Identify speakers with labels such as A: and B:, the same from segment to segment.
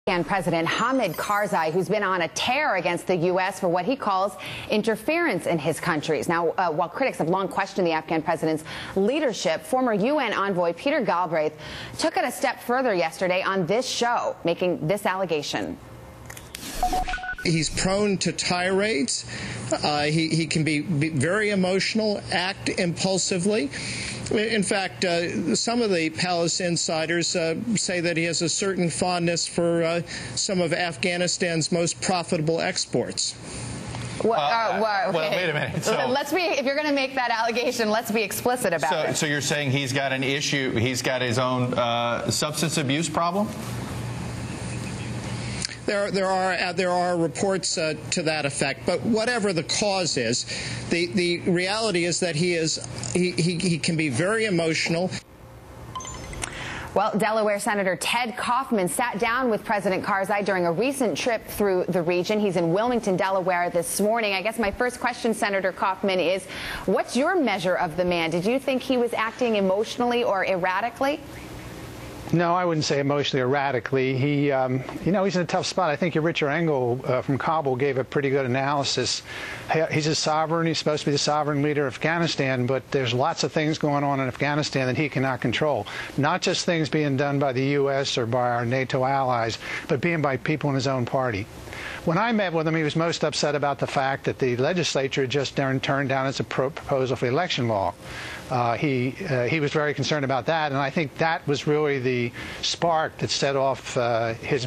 A: And President Hamid Karzai, who's been on a tear against the U.S. for what he calls interference in his countries. Now, while critics have long questioned the Afghan president's leadership, former UN envoy Peter Galbraith took it a step further yesterday on this show, making this allegation.
B: He's prone to tirades. He can be very emotional, act impulsively. In fact, some of the palace insiders say that he has a certain fondness for some of Afghanistan's most profitable exports.
A: Well,
C: wait a minute. So,
A: if you're going to make that allegation, let's be explicit about it.
C: So you're saying he's got an issue, he's got his own substance abuse problem?
B: There are reports to that effect, but whatever the cause is, the reality is that he can be very emotional.
A: Well, Delaware Senator Ted Kaufman sat down with President Karzai during a recent trip through the region. He's in Wilmington, Delaware this morning. I guess my first question, Senator Kaufman, is what's your measure of the man? Did you think he was acting emotionally or erratically?
D: No, I wouldn't say emotionally erratically. He, you know, he's in a tough spot. I think Richard Engel from Kabul gave a pretty good analysis. He's a sovereign. He's supposed to be the sovereign leader of Afghanistan, but there's lots of things going on in Afghanistan that he cannot control. Not just things being done by the U.S. or by our NATO allies, but being by people in his own party. When I met with him, he was most upset about the fact that the legislature just turned down its proposal for the election law. He was very concerned about that, and I think that was really the spark that set off his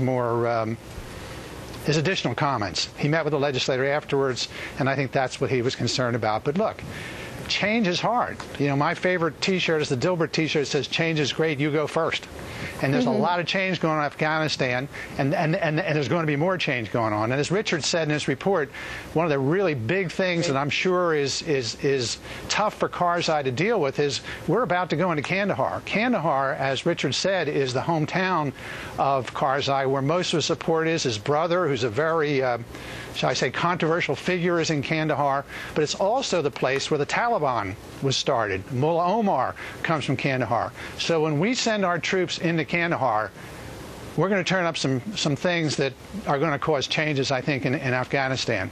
D: additional comments. He met with the legislator afterwards, and I think that's what he was concerned about. But look, change is hard. You know, my favorite T-shirt is the Dilbert T-shirt that says, "Change is great, you go first." And there's a lot of change going on in Afghanistan, and there's going to be more change going on. And as Richard said in his report, one of the really big things that I'm sure is tough for Karzai to deal with is we're about to go into Kandahar. Kandahar, as Richard said, is the hometown of Karzai, where most of his support is. His brother, who's a very, shall I say, controversial figure, is in Kandahar. But it's also the place where the Taliban was started. Mullah Omar comes from Kandahar. So when we send our troops into Kandahar, we're going to turn up some things that are going to cause changes, I think, in Afghanistan.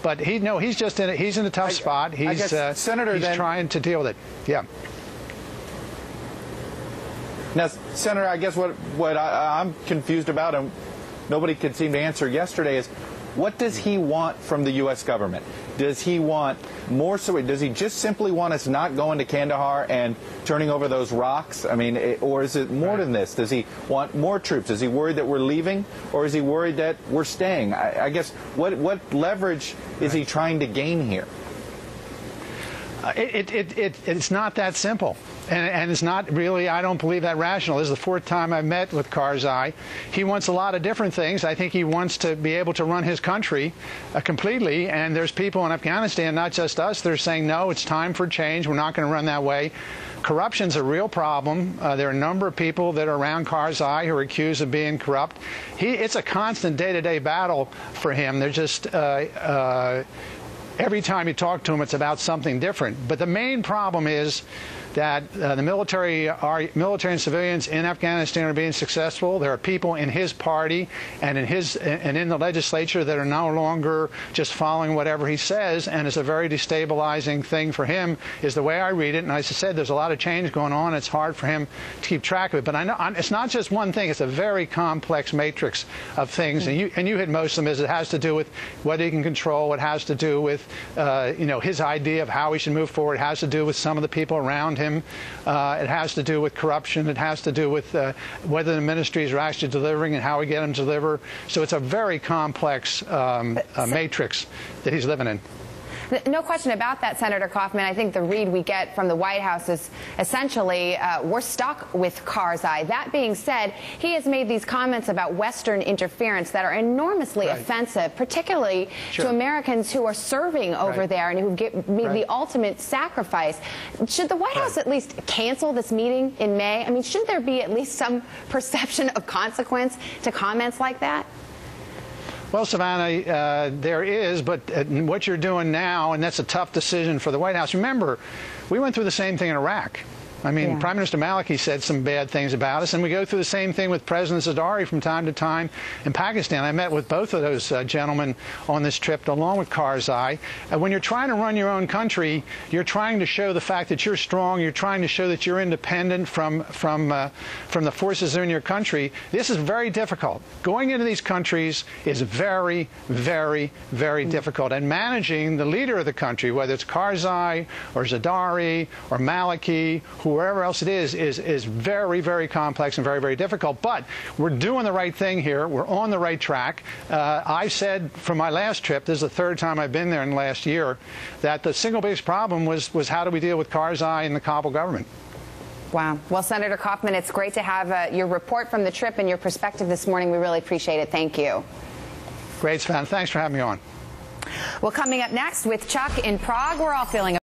D: But he's just he's in a tough spot. He's trying to deal with it. Yeah.
C: Now, Senator, I guess what I'm confused about, and nobody could seem to answer yesterday, is what does he want from the U.S. government? Does he want more? Does he just simply want us not going to Kandahar and turning over those rocks? I mean, or is it more than this? Does he want more troops? Is he worried that we're leaving, or is he worried that we're staying? I guess what leverage is he trying to gain here?
D: It's not that simple, and it's not really, I don't believe, that rational. This is the fourth time I've met with Karzai. He wants a lot of different things. I think he wants to be able to run his country completely, and there's people in Afghanistan, not just us, they're saying, no, it's time for change. We're not going to run that way. Corruption's a real problem. There are a number of people that are around Karzai who are accused of being corrupt. It's a constant day-to-day battle for him. They're just every time you talk to him, it's about something different. But the main problem is that the military and civilians in Afghanistan are being successful. There are people in his party and in the legislature that are no longer just following whatever he says, and it's a very destabilizing thing for him, is the way I read it. And as I said, there's a lot of change going on. It's hard for him to keep track of it. But I know it's not just one thing. It's a very complex matrix of things. And you hit most of them. It has to do with whether he can control. It has to do with his idea of how we should move forward. It has to do with some of the people around him. It has to do with corruption. It has to do with whether the ministries are actually delivering and how we get them to deliver. So it's a very complex matrix that he's living in.
A: No question about that, Senator Kaufman. I think the read we get from the White House is essentially we're stuck with Karzai. That being said, he has made these comments about Western interference that are enormously offensive, particularly to Americans who are serving over there and who made the ultimate sacrifice. Should the White House at least cancel this meeting in May? I mean, should there be at least some perception of consequence to comments like that?
D: Well, Savannah, there is, but what you're doing now, and that's a tough decision for the White House. Remember, we went through the same thing in Iraq. I mean, Prime Minister Maliki said some bad things about us, and we go through the same thing with President Zardari from time to time in Pakistan. I met with both of those gentlemen on this trip, along with Karzai. When you're trying to run your own country, you're trying to show the fact that you're strong. You're trying to show that you're independent from the forces in your country. This is very difficult. Going into these countries is very, very, very difficult. And managing the leader of the country, whether it's Karzai or Zardari or Maliki, whoever else it is very, very complex and very, very difficult. But we're doing the right thing here. We're on the right track. I said from my last trip, this is the third time I've been there in the last year, that the single biggest problem was how do we deal with Karzai and the Kabul government.
A: Wow. Well, Senator Kaufman, it's great to have your report from the trip and your perspective this morning. We really appreciate it. Thank you.
D: Great, Sven. Thanks for having me on.
A: Well, coming up next with Chuck in Prague, we're all feeling